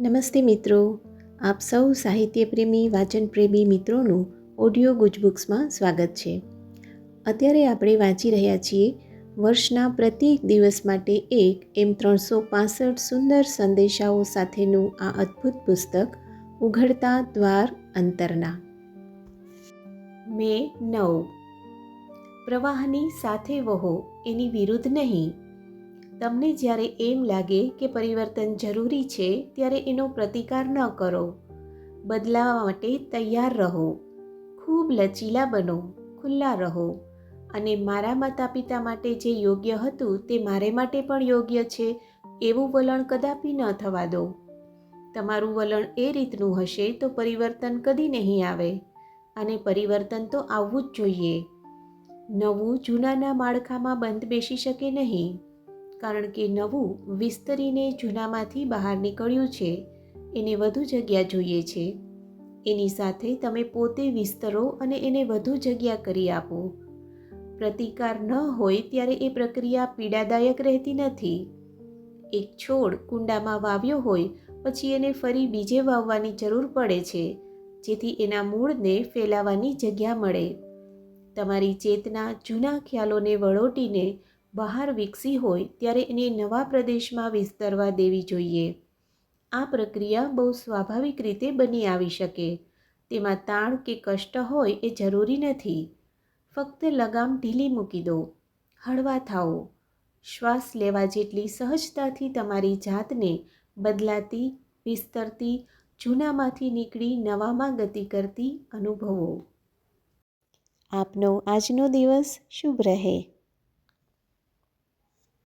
નમસ્તે મિત્રો, આપ સૌ સાહિત્યપ્રેમી વાચનપ્રેમી મિત્રોનું ઓડિયો ગુજબુક્સમાં સ્વાગત છે. અત્યારે આપણે વાંચી રહ્યા છીએ વર્ષના પ્રત્યેક દિવસ માટે એક એમ 365 સુંદર સંદેશાઓ સાથેનું આ અદ્ભુત પુસ્તક ઉઘડતા દ્વાર અંતરના. મે 9. પ્રવાહની સાથે વહો, એની વિરુદ્ધ નહીં. તમને જ્યારે એમ લાગે કે પરિવર્તન જરૂરી છે ત્યારે એનો પ્રતિકાર ન કરો. બદલાવા માટે તૈયાર રહો. ખૂબ લચીલા બનો, ખુલ્લા રહો. અને મારા માતા પિતા માટે જે યોગ્ય હતું તે મારે માટે પણ યોગ્ય છે એવું વલણ કદાપી ન થવા દો. તમારું વલણ એ રીતનું હશે તો પરિવર્તન કદી નહીં આવે. અને પરિવર્તન તો આવવું જ જોઈએ. નવું જૂનાના માળખામાં બંધ બેસી શકે નહીં. કારણ કે નવું વિસ્તરીને જૂનામાંથી બહાર નીકળ્યું છે. એને વધુ જગ્યા જોઈએ છે. એની સાથે તમે પોતે વિસ્તરો અને એને વધુ જગ્યા કરી આપો. પ્રતિકાર ન હોય ત્યારે એ પ્રક્રિયા પીડાદાયક રહેતી નથી. એક છોડ કુંડામાં વાવ્યો હોય પછી એને ફરી બીજે વાવવાની જરૂર પડે છે, જેથી એના મૂળને ફેલાવાની જગ્યા મળે. તમારી ચેતના જૂના ખ્યાલોને વળોટીને બહાર વિકસી હોય ત્યારે એને નવા પ્રદેશમાં વિસ્તરવા દેવી જોઈએ. આ પ્રક્રિયા બહુ સ્વાભાવિક રીતે બની આવી શકે. તેમાં તાણ કે કષ્ટ હોય એ જરૂરી નથી. ફક્ત લગામ ઢીલી મૂકી દો. હળવા થાઓ. શ્વાસ લેવા જેટલી સહજતાથી તમારી જાતને બદલાતી, વિસ્તરતી, જૂનામાંથી નીકળી નવામાં ગતિ કરતી અનુભવો. આપનો આજનો દિવસ શુભ રહે.